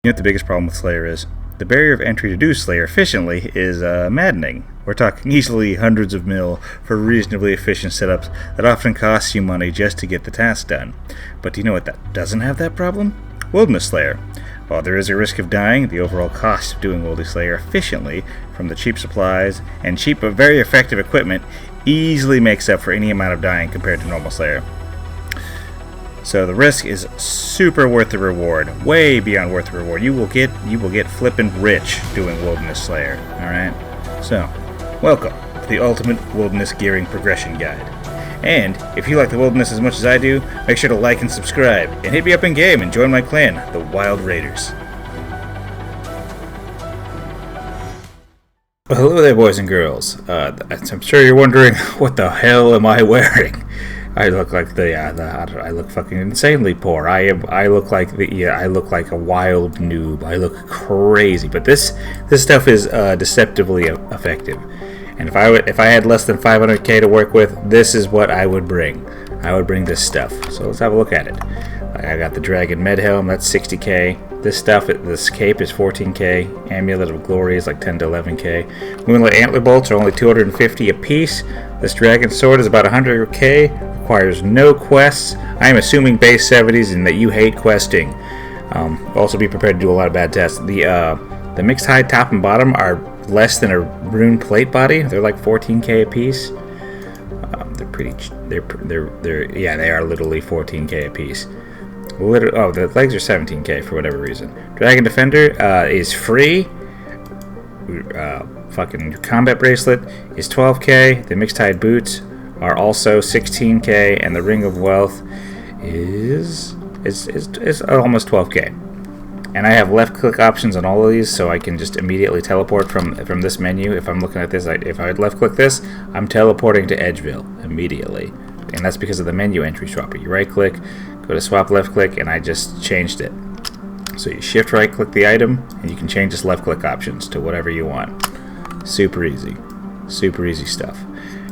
You know what the biggest problem with Slayer is? The barrier of entry to do Slayer efficiently is maddening. We're talking easily hundreds of mil for reasonably efficient setups that often cost you money just to get the task done. But do you know what that doesn't have that problem? Wilderness Slayer. While there is a risk of dying, the overall cost of doing Wilderness Slayer efficiently from the cheap supplies and cheap but very effective equipment easily makes up for any amount of dying compared to normal Slayer. So the risk is super worth the reward, way beyond worth the reward. You will get flippin' rich doing Wilderness Slayer. All right. So, welcome to the Ultimate Wilderness Gearing Progression Guide. And if you like the wilderness as much as I do, make sure to like and subscribe, and hit me up in game and join my clan, the Wild Raiders. Well, hello there, boys and girls. I'm sure you're wondering, what the hell am I wearing? I look like I look fucking insanely poor. I look like a wild noob. I look crazy. But this stuff is deceptively effective. And if I had less than 500k to work with, this is what I would bring. I would bring this stuff. So let's have a look at it. I got the Dragon Med Helm. That's 60k. This cape is 14k. Amulet of Glory is like 10 to 11k. Moonlight Antler Bolts are only 250 a piece. This Dragon Sword is about 100k. Requires no quests. I am assuming base 70s and that you hate questing. Also be prepared to do a lot of bad tests. The mixed hide top and bottom are less than a rune plate body. They're like 14k a piece. They are literally 14k a piece. The legs are 17k for whatever reason. Dragon Defender is free. Fucking combat bracelet is 12k. The mixed hide boots are also 16k, and the Ring of Wealth is almost 12k. And I have left click options on all of these, so I can just immediately teleport from this menu. If I'm looking at this, if I left click this, I'm teleporting to Edgeville immediately, and that's because of the menu entry swapper. You right click, go to swap left click, and I just changed it. So you shift right click the item, and you can change this left click options to whatever you want. Super easy stuff.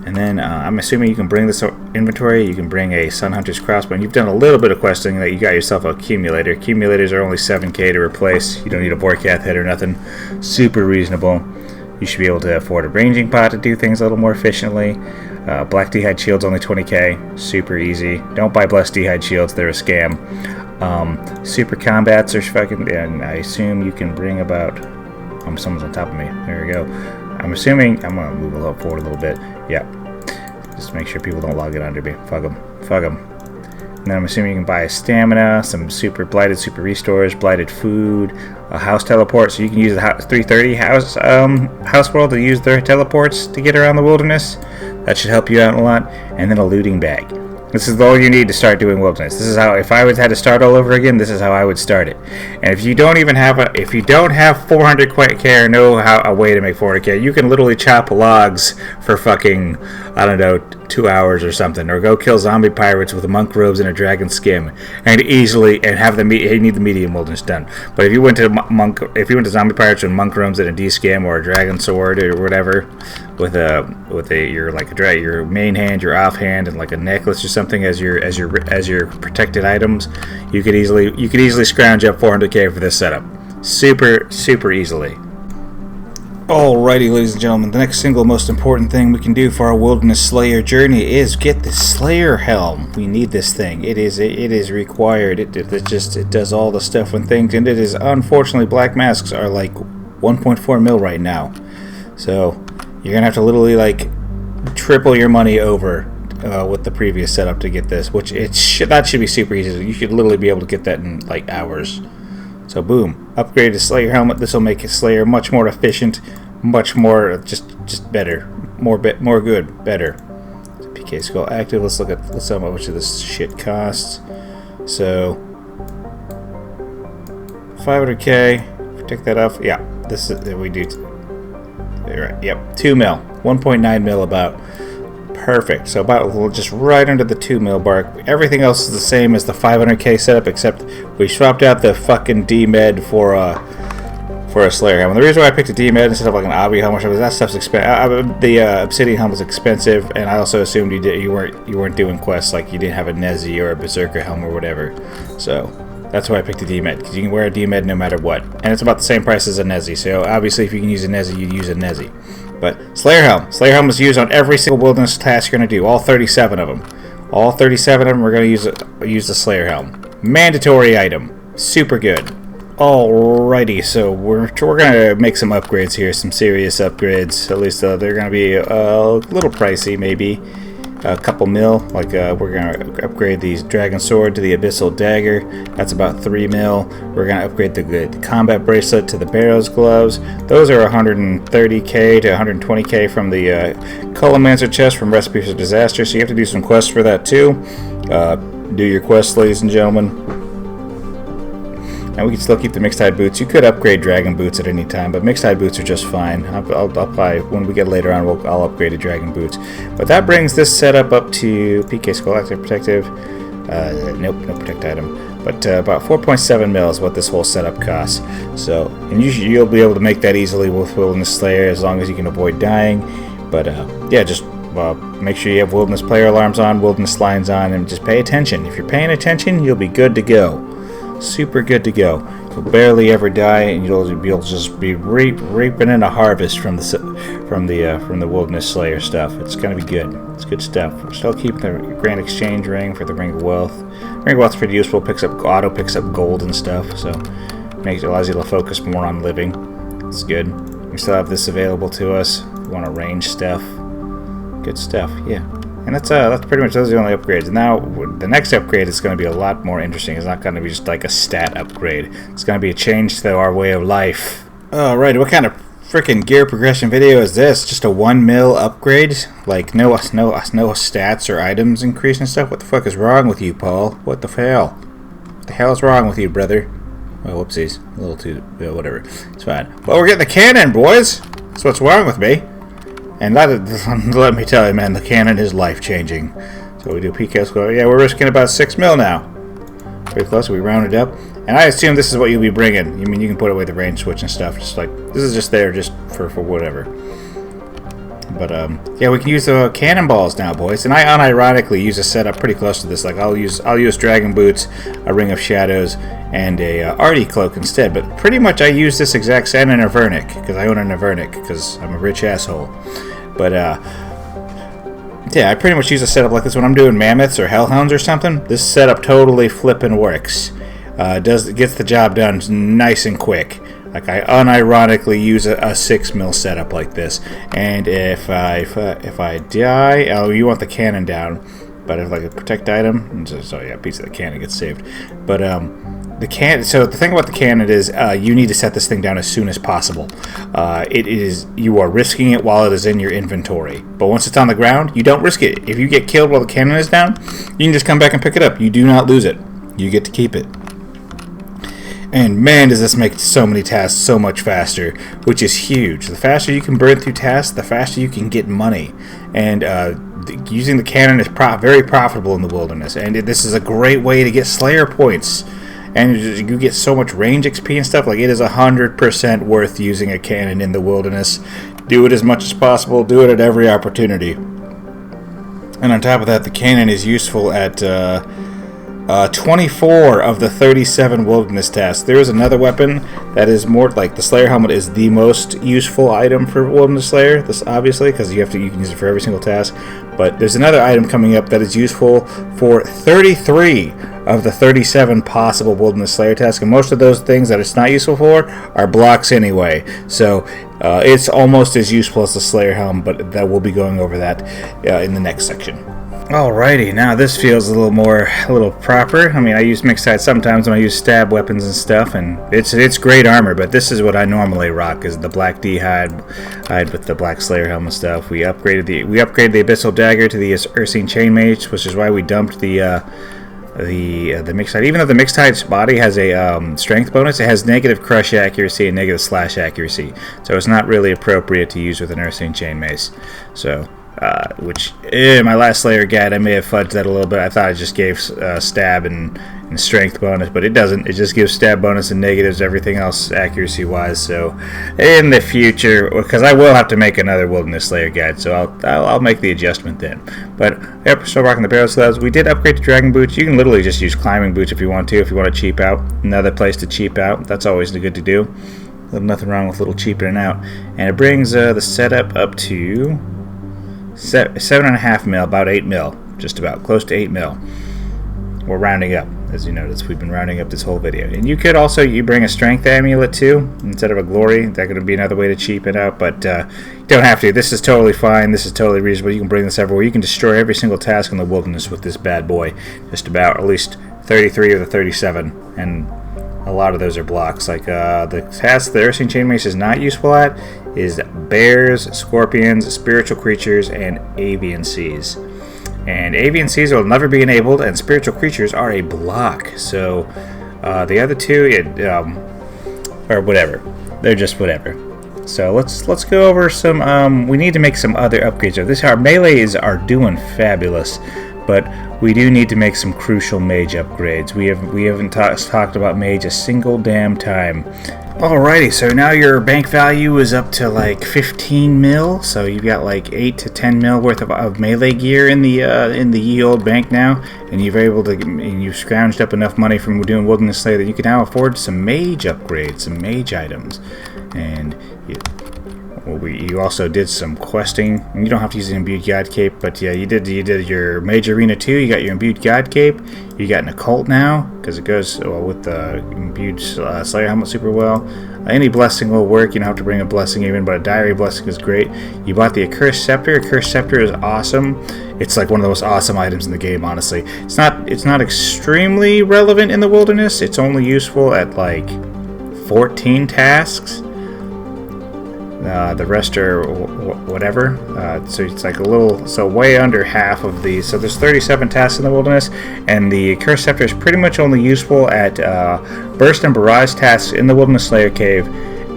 And then I'm assuming you can bring this inventory. You can bring a Sun Hunter's Crossbow. And you've done a little bit of questing that you got yourself an accumulator. Accumulators are only 7k to replace. You don't need a Vorkath head or nothing. Super reasonable. You should be able to afford a ranging pot to do things a little more efficiently. Black D'hide Shield's only 20k. Super easy. Don't buy Blessed D'hide Shields. They're a scam. Super Combats are fucking... And I assume you can bring about... someone's on top of me. There we go. I'm assuming... I'm going to move a little forward a little bit. Yeah. Just make sure people don't log it under me. Fuck them. And then I'm assuming you can buy a stamina, some blighted super restores, blighted food, a house teleport, so you can use the 330 house world to use their teleports to get around the wilderness. That should help you out a lot. And then a looting bag. This is all you need to start doing wilderness. This is how, if I had to start all over again, this is how I would start it. And if you don't have 400k or know a way to make 400k, you can literally chop logs for fucking, 2 hours or something, or go kill zombie pirates with monk robes and a dragon skin, and have need the medium wilderness done. But if you went to zombie pirates with monk robes and a D skim or a dragon sword or whatever, with your main hand, your offhand, and like a necklace or something as your protected items, you could easily scrounge up 400k for this setup, super easily. Alrighty, ladies and gentlemen, the next single most important thing we can do for our Wilderness Slayer journey is get the Slayer Helm. We need this thing. It is required. It does all the stuff and things, and it is, unfortunately, black masks are like 1.4 mil right now. So you're gonna have to literally like triple your money over with the previous setup to get this, which that should be super easy. You should literally be able to get that in like hours. So boom, upgrade to Slayer helmet. This will make Slayer much more efficient, much more just better, more good, better. PK Skull active. Let's see how much of this shit costs. So 500k. Take that off. Yeah, this is we do. Right. Yep, 2 mil, 1.9 mil about. Perfect. So about just right under the 2 mil mark. Everything else is the same as the 500k setup, except we swapped out the fucking D-Med for a Slayer helmet. The reason why I picked a D-Med instead of like an Obby helmet, that stuff's expensive. The Obsidian helmet is expensive, and I also assumed you weren't doing quests, like you didn't have a Nezi or a Berserker helm or whatever. So That's why I picked a DMed, because you can wear a DMed no matter what. And it's about the same price as a Nezi, so obviously if you can use a Nezi, you'd use a Nezi. But Slayer Helm. Slayer Helm is used on every single wilderness task you're going to do, all 37 of them. All 37 of them, we're going to use the Slayer Helm. Mandatory item. Super good. Alrighty, so we're going to make some upgrades here, some serious upgrades. At least they're going to be a little pricey, maybe. A couple mil, like we're going to upgrade the Dragon Sword to the Abyssal Dagger. That's about 3 mil. We're going to upgrade the Combat Bracelet to the Barrow's Gloves. Those are 130k to 120k from the Cullimancer chest from Recipes for Disaster, so you have to do some quests for that too. Do your quests, ladies and gentlemen. And we can still keep the mixed hide boots. You could upgrade dragon boots at any time, but mixed hide boots are just fine. I'll probably, when we get later on, I'll upgrade to dragon boots. But that brings this setup up to PK Skull Active Protective. Nope, no protect item. But about 4.7 mil is what this whole setup costs. So, and you'll be able to make that easily with Wilderness Slayer as long as you can avoid dying. But yeah, just make sure you have Wilderness Player Alarms on, Wilderness Lines on, and just pay attention. If you're paying attention, you'll be good to go. Super good to go. You'll barely ever die, and you'll just be reaping in a harvest from the Wilderness Slayer stuff. It's gonna be good. It's good stuff. We're still keeping the Grand Exchange Ring for the Ring of Wealth. Ring of Wealth's pretty useful. Picks up gold and stuff, so allows you to focus more on living. It's good. We still have this available to us. We want to range stuff. Good stuff. Yeah. And that's pretty much those are the only upgrades. Now the next upgrade is going to be a lot more interesting. It's not going to be just like a stat upgrade. It's going to be a change to our way of life. Alright, what kind of freaking gear progression video is this? Just a 1 mil upgrade? Like no stats or items increase and stuff? What the fuck is wrong with you, Paul? What the hell? What the hell is wrong with you, brother? Oh, whoopsies. A little too... whatever. It's fine. Well, we're getting the cannon, boys! That's what's wrong with me. And let me tell you, man, the cannon is life-changing. So we do PK score. Yeah, we're risking about 6 mil now. Pretty close. We rounded up. And I assume this is what you'll be bringing. You mean you can put away the range switch and stuff. Just like this is just there, just for whatever. But yeah, we can use the cannonballs now, boys. And I unironically use a setup pretty close to this. Like I'll use Dragon Boots, a Ring of Shadows, and a Artie Cloak instead. But pretty much I use this exact set in a Vernic because I own an Avernic because I'm a rich asshole. But yeah, I pretty much use a setup like this when I'm doing Mammoths or Hellhounds or something. This setup totally flippin' works. Gets the job done nice and quick. Like I unironically use a 6 mil setup like this, and if I die, oh, you want the cannon down, but if like a protect item, so yeah, a piece of the cannon gets saved. But so the thing about the cannon is you need to set this thing down as soon as possible. You are risking it while it is in your inventory, but once it's on the ground, you don't risk it. If you get killed while the cannon is down, you can just come back and pick it up. You do not lose it. You get to keep it. And man, does this make so many tasks so much faster, which is huge. The faster you can burn through tasks, the faster you can get money. And using the cannon is very profitable in the wilderness. And this is a great way to get Slayer points. And you get so much range XP and stuff. Like it is 100% worth using a cannon in the wilderness. Do it as much as possible. Do it at every opportunity. And on top of that, the cannon is useful at 24 of the 37 wilderness tasks. There is another weapon that is more like the Slayer helmet is the most useful item for Wilderness Slayer. This obviously because you can use it for every single task. But there's another item coming up that is useful for 33 of the 37 possible Wilderness Slayer tasks, and most of those things that it's not useful for are blocks anyway. So it's almost as useful as the Slayer helm, but that we'll be going over that in the next section. Alrighty, now this feels a little proper. I mean, I use mixed hide sometimes when I use stab weapons and stuff, and it's great armor. But this is what I normally rock: is the black D hide with the black Slayer helm and stuff. We upgraded the Abyssal Dagger to the Ursine Chainmace, which is why we dumped the mixed hide. Even though the mixed hide's body has a strength bonus, it has negative crush accuracy and negative slash accuracy, so it's not really appropriate to use with an Ursine Chainmace. So which in my last Slayer guide I may have fudged that a little bit. I thought it just gave stab and strength bonus, but it doesn't. It just gives stab bonus and negatives, everything else accuracy wise. So in the future, because I will have to make another Wilderness Slayer guide, so I'll make the adjustment then. But yep, still rocking the Barrow's Gloves. We did upgrade to Dragon Boots. You can literally just use climbing boots if you want to cheap out. Another place to cheap out. That's always good to do. Nothing wrong with a little cheaping out. And it brings the setup up to 7.5 mil, about 8 mil, just about close to 8 mil. We're rounding up, as you notice. We've been rounding up this whole video. And you could also bring a strength amulet too instead of a glory. That could be another way to cheapen out, but you don't have to. This is totally fine. This is totally reasonable. You can bring this everywhere. You can destroy every single task in the wilderness with this bad boy. Just about, at least 33 of the 37, and a lot of those are blocks. Like the task the Ursine Chainmace is not useful at is bears, scorpions, spiritual creatures, and avian seas. And avian seas will never be enabled, and spiritual creatures are a block. So the other two, or whatever, they're just whatever. So let's go over some. We need to make some other upgrades. This our melees are doing fabulous, but we do need to make some crucial mage upgrades. We haven't talked about mage a single damn time. Alrighty, so now your bank value is up to like 15 mil. So you've got like 8 to 10 mil worth of melee gear in the ye old bank now, and you've scrounged up enough money from doing Wilderness Slayer that you can now afford some mage upgrades, some mage items, and you also did some questing. You don't have to use an imbued god cape, but yeah, you did your Mage Arena 2. You got your imbued god cape. You got an occult now because it goes with the imbued Slayer helmet super well. Any blessing will work. You don't have to bring a blessing even, but a diary blessing is great. You bought the Accursed Scepter. Accursed Scepter is awesome. It's like one of the most awesome items in the game, honestly. It's not extremely relevant in the wilderness. It's only useful at like 14 tasks. The rest are whatever. So it's like way under half of these. So there's 37 tasks in the wilderness, and the Accursed Scepter is pretty much only useful at burst and barrage tasks in the Wilderness Slayer Cave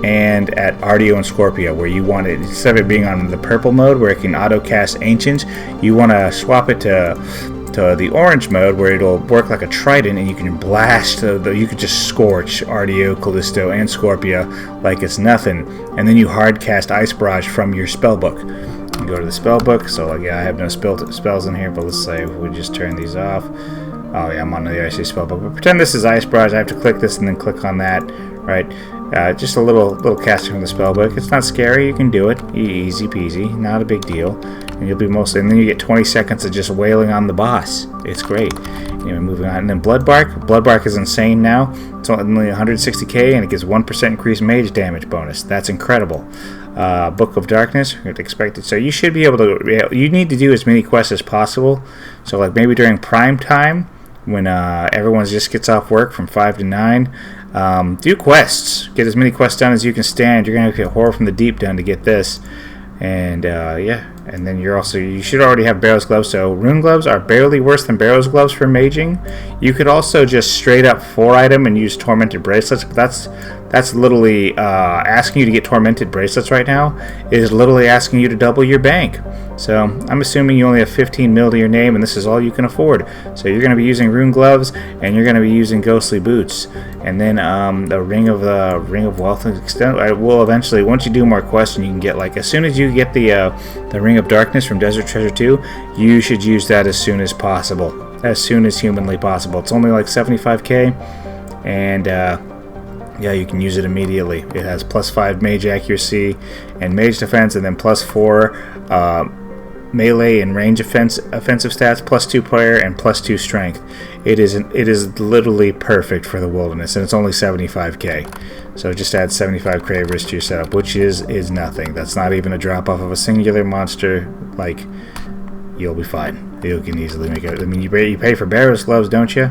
and at Ardeo and Scorpio, where you want it, instead of it being on the purple mode where it can auto cast Ancients, you want to swap it to the orange mode where it'll work like a trident, and you can blast you could just scorch Ardeo, Callisto, and Scorpio like it's nothing, and then you hard cast Ice Barrage from your spellbook. You go to the spellbook. So like, yeah, I have no spells in here, but let's say we just turn these off. Oh yeah, I'm on the Icy spellbook, but pretend this is Ice Barrage. I have to click this and then click on that, right? Just a little casting from the spellbook. It's not scary. You can do it. Easy peasy. Not a big deal. And you'll be mostly. And then you get 20 seconds of just wailing on the boss. It's great. Anyway, moving on. And then Bloodbark. Bloodbark is insane now. It's only 160k, and it gives 1% increased mage damage bonus. That's incredible. Book of Darkness. Expected. So you should be able to. You need to do as many quests as possible. So like maybe during prime time, when everyone just gets off work from 5 to 9. Do quests. Get as many quests done as you can stand. You're going to get Horror from the Deep done to get this. And yeah, and then you should already have Barrow's Gloves. So Rune Gloves are barely worse than Barrow's Gloves for maging. You could also just straight up 4-item and use Tormented Bracelets, but that's literally asking you to get Tormented Bracelets right now is literally asking you to double your bank. So I'm assuming you only have 15 mil to your name, and this is all you can afford. So you're going to be using Rune Gloves, and you're going to be using Ghostly Boots, and then the Ring of Wealth extent. Will eventually, once you do more quests, and you can get like as soon as you get the Ring of Darkness from Desert Treasure 2, you should use that as soon as possible, as soon as humanly possible. It's only like 75k, and yeah, you can use it immediately. It has +5 mage accuracy and mage defense, and then +4 melee and range offensive stats, +2 player, and +2 strength. It is literally perfect for the wilderness, and it's only 75k. So just add 75 creators to your setup, which is nothing. That's not even a drop off of a singular monster. Like, you'll be fine. You can easily make it. I mean, you pay for Barrow's Gloves, don't you?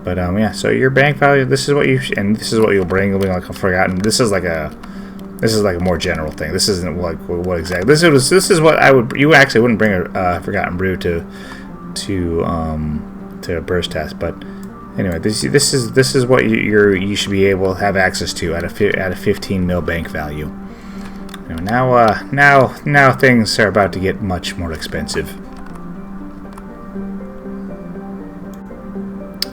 But yeah, so your bank value. This is what you'll bring. You'll be like, I've forgotten. This is like a more general thing. This isn't like what exactly. This is what I would. You actually wouldn't bring a Forgotten Brew to a burst test, but anyway, this is what you should be able to have access to at a 15 mil bank value. Now things are about to get much more expensive.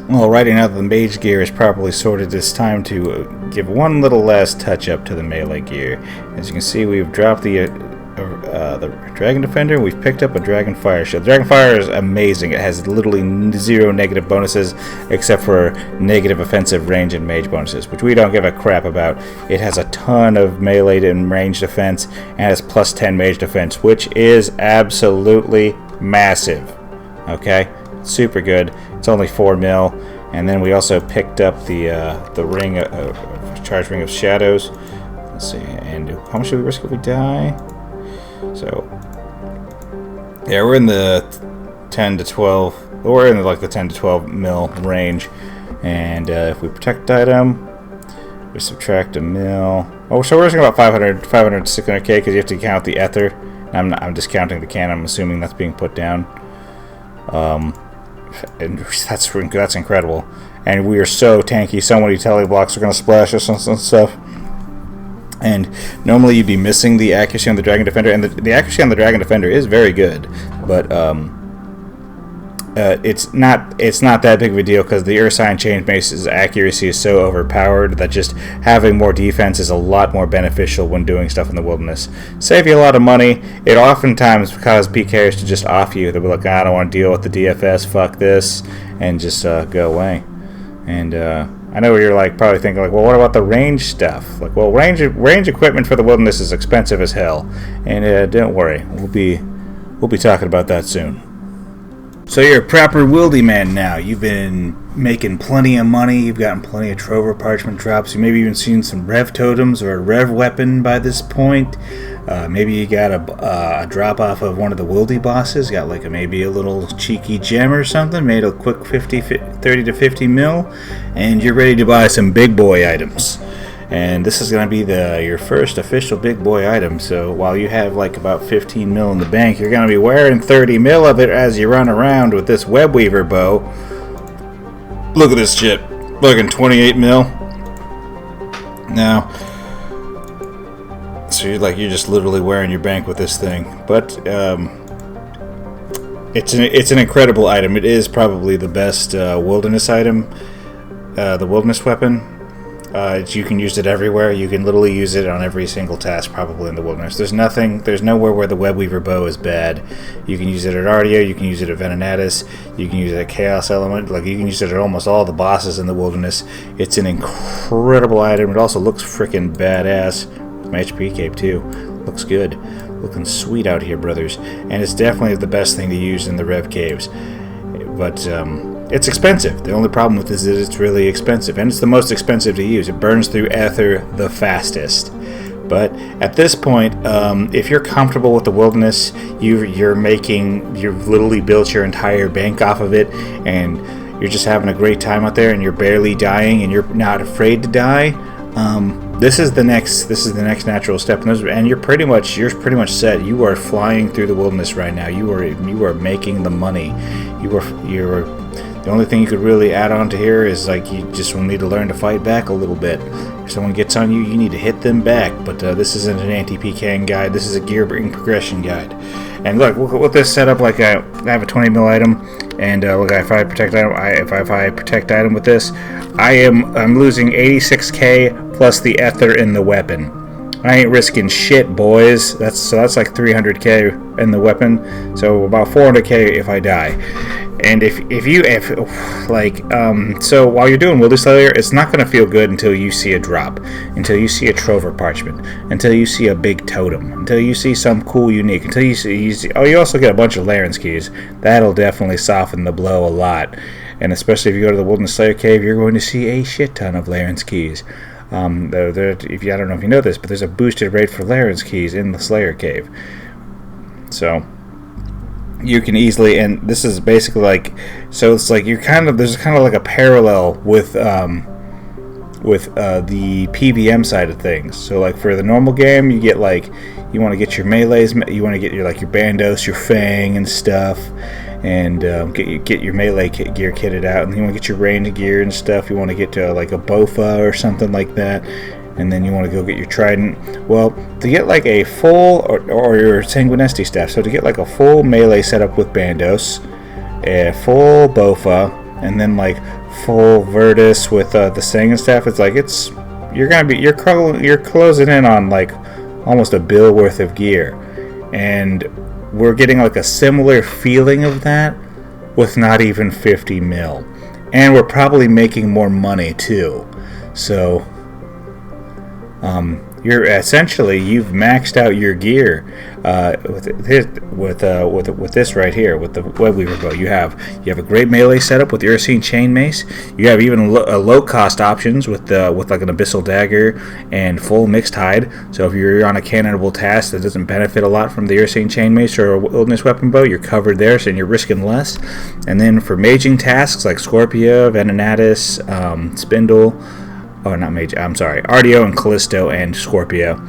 Alrighty, now that the mage gear is properly sorted, it's time to give one little last touch up to the melee gear. As you can see, we've dropped the Dragon Defender. We've picked up a Dragon Fire Shield. Dragon Fire is amazing. It has literally 0 negative bonuses except for negative offensive range and mage bonuses, which we don't give a crap about. It has a ton of melee and range defense and has plus 10 mage defense, which is absolutely massive. Okay, super good. It's only 4 mil. And then we also picked up the ring, Charged Ring of Shadows. Let's see, and how much do we risk if we die? So, yeah, we're in the 10 to 12. We're in like the 10 to 12 mil range. And if we protect item, we subtract a mil. Oh, so we're risking about 500 to 600k because you have to count the ether. I'm just counting the can. I'm assuming that's being put down. And that's incredible. And we are so tanky. So many tele blocks are going to splash us and stuff. And normally you'd be missing the accuracy on the Dragon Defender, and the accuracy on the Dragon Defender is very good, but it's not that big of a deal because the Ursine Changemace's accuracy is so overpowered that just having more defense is a lot more beneficial when doing stuff in the wilderness. Save you a lot of money. It oftentimes causes PKers to just off you. They'll be like, I don't want to deal with the DFS, fuck this, and just go away. And I know you're like probably thinking like, well, what about the range stuff? Like, well, range equipment for the wilderness is expensive as hell, and don't worry, we'll be talking about that soon. So you're a proper wildy man now. You've been making plenty of money. You've gotten plenty of Trover Parchment drops. You maybe even seen some Rev Totems or a Rev Weapon by this point. Maybe you got a drop off of one of the wildy bosses. Got like maybe a little cheeky gem or something. Made a quick 30 to 50 mil. And you're ready to buy some big boy items. And this is going to be your first official big boy item. So while you have like about 15 mil in the bank, you're going to be wearing 30 mil of it as you run around with this Web Weaver bow. Look at this shit. Looking 28 mil. Now, so you're just literally wearing your bank with this thing. But it's an incredible item. It is probably the best wilderness item. The wilderness weapon. You can use it everywhere. You can literally use it on every single task probably in the wilderness. There's nowhere where the Web Weaver bow is bad. You can use it at Ardea, you can use it at Venenatis, you can use it at Chaos Element, like you can use it at almost all the bosses in the wilderness. It's an incredible item. It also looks freaking badass. With my HP cape too. Looks good. Looking sweet out here, brothers. And it's definitely the best thing to use in the Rev Caves. But it's expensive. The only problem with this is it's really expensive, and it's the most expensive to use. It burns through ether the fastest. But at this point, if you're comfortable with the wilderness, you've literally built your entire bank off of it, and you're just having a great time out there, and you're barely dying, and you're not afraid to die. This is the next natural step, and you're pretty much set. You are flying through the wilderness right now. You are making the money. The only thing you could really add on to here is like you just will need to learn to fight back a little bit. If someone gets on you, you need to hit them back. But this isn't an anti-PKing guide. This is a gear progression guide. And look, with this setup, like I have a 20 mil item, and look, if I protect item with this, I'm losing 86k plus the ether in the weapon. I ain't risking shit, boys. That's like 300k in the weapon, so about 400k if I die. And so while you're doing Wildy Slayer, it's not going to feel good until you see a drop, until you see a Trover Parchment, until you see a big totem, until you see some cool unique, until you see you also get a bunch of Laren's keys. That'll definitely soften the blow a lot. And especially if you go to the Wilderness Slayer Cave, you're going to see a shit ton of Laren's keys. I don't know if you know this, but there's a boosted rate for Laren's keys in the Slayer Cave. So you can easily, and this is basically like, so it's like there's kind of like a parallel with the PVM side of things. So like for the normal game, you get like, you want to get your melees, you want to get your Bandos, your Fang and stuff, and get your melee gear kitted out, and you want to get your range gear and stuff. You want to get to like a Bofa or something like that. and then you want to go get your trident. Well, to get like a full, or your Sanguinesti staff, so to get like a full melee setup with Bandos, a full Bofa, and then like full Virtus with the Sanguin staff, it's like you're closing in on like almost a bill worth of gear, and we're getting like a similar feeling of that with not even 50 mil, and we're probably making more money too. So you've maxed out your gear with this right here, with the Webweaver bow. You have a great melee setup with the Ursine Chainmace. You have even low cost options with like an Abyssal Dagger and full Mixed Hide. So if you're on a cannonable task that doesn't benefit a lot from the Ursine Chainmace or a Wilderness Weapon Bow, you're covered there, so you're risking less. And then for maging tasks like Scorpia, Venenatis, Spindle. Oh, not Mage. I'm sorry. Artio and Callisto and Scorpio.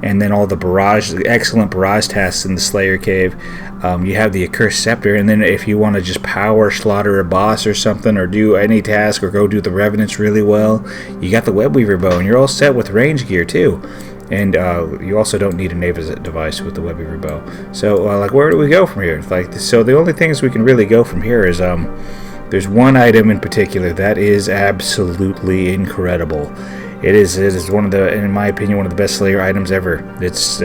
And then all the excellent barrage tasks in the Slayer Cave. You have the Accursed Scepter. And then if you want to just power slaughter a boss or something, or do any task, or go do the Revenants really well, you got the Webweaver bow. And you're all set with range gear too. And you also don't need a Navis device with the Webweaver bow. So, where do we go from here? So the only things we can really go from here is... there's one item in particular that is absolutely incredible. It is one of the, in my opinion, one of the best Slayer items ever. It's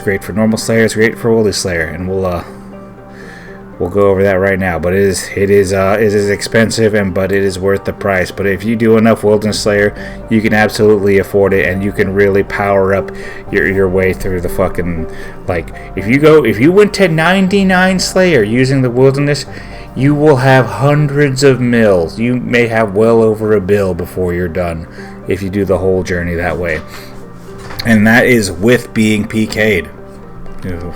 great for normal Slayer. It's great for Holy Slayer, and we'll go over that right now. But it is expensive, but it is worth the price. But if you do enough Wilderness Slayer, you can absolutely afford it, and you can really power up your way through the fucking, like, if you went to 99 Slayer using the Wilderness, you will have hundreds of mils. You may have well over a bill before you're done if you do the whole journey that way. And that is with being PK'd.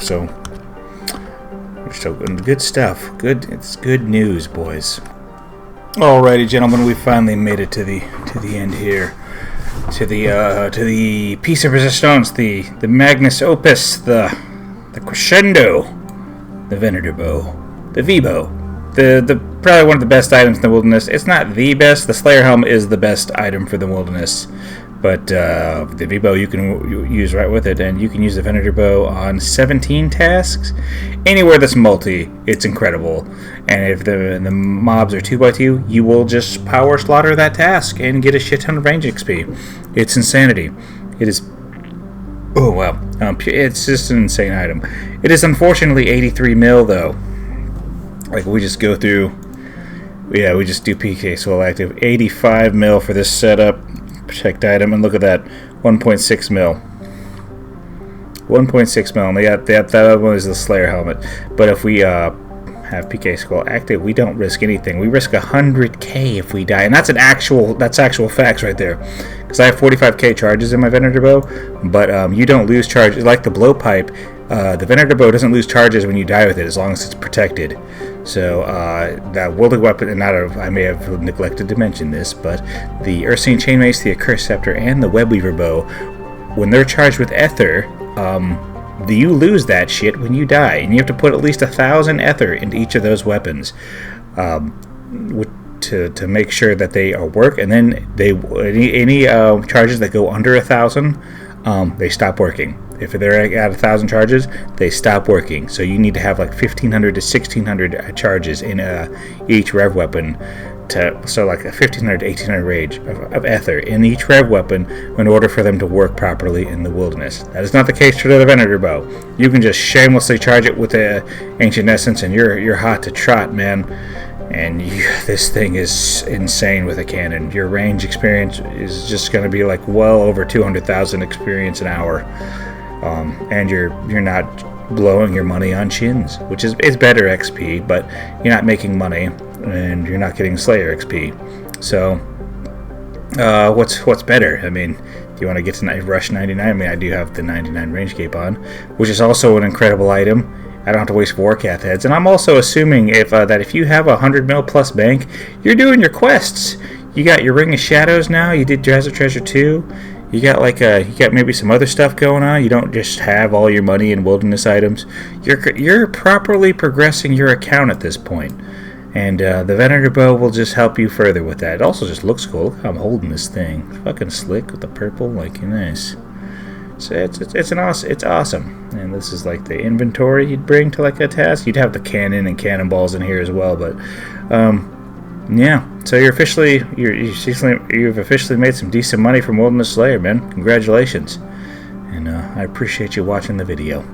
So good stuff. It's good news, boys. Alrighty, gentlemen, we finally made it to the end here. To the piece of resistance, the Magnus Opus, the Crescendo, the Venator bow, the V-bow. The probably one of the best items in the Wilderness. It's not the best. The Slayer Helm is the best item for the Wilderness, but the V-bow you can use right with it, and you can use the Venator bow on 17 tasks. Anywhere that's multi, it's incredible. And if the mobs are 2x2, you will just power slaughter that task and get a shit ton of range XP. It's insanity. It is. Oh wow, it's just an insane item. It is unfortunately 83 mil though. Like, we just go through, we just do PK Soul Active. 85 mil for this setup, protect item, and look at that, 1.6 mil. 1.6 mil, and that other one is the Slayer Helmet. But if we have PK Skull active, we don't risk anything. We risk 100k if we die, and that's actual facts right there. Because I have 45k charges in my Venator bow, but you don't lose charges like the blowpipe. The Venator bow doesn't lose charges when you die with it, as long as it's protected. So that wielding weapon, and I may have neglected to mention this, but the Ursine Chainmace, the Accursed Scepter, and the Webweaver bow, when they're charged with Ether, you lose that shit when you die, and you have to put at least 1,000 Ether into each of those weapons to make sure that they work. And then any charges that go under 1,000, they stop working. If they're at 1,000 charges, they stop working. So you need to have like 1,500 to 1,600 charges in each rev weapon. So like a 1,500 to 1,800 rage of Ether in each rev weapon in order for them to work properly in the Wilderness. That is not the case for the Venator bow. You can just shamelessly charge it with the Ancient Essence, and you're hot to trot, man. And this thing is insane with a cannon. Your range experience is just going to be like well over 200,000 experience an hour. And you're not blowing your money on chins, which is better XP, but you're not making money and you're not getting Slayer XP. So what's better? I mean, do you want to get to Rush 99? I mean, I do have the 99 range cape on, which is also an incredible item. I don't have to waste Warcath heads, and I'm also assuming that if you have 100 mil plus bank, you're doing your quests. You got your Ring of Shadows now. You did Desert Treasure 2. You got maybe some other stuff going on. You don't just have all your money in Wilderness items. You're properly progressing your account at this point. And the Venator bow will just help you further with that. It also just looks cool. Look how I'm holding this thing. It's fucking slick with the purple, like nice. So it's awesome. And this is like the inventory you'd bring to like a task. You'd have the cannon and cannonballs in here as well, but yeah. So you've officially made some decent money from Wilderness Slayer, man. Congratulations. And I appreciate you watching the video.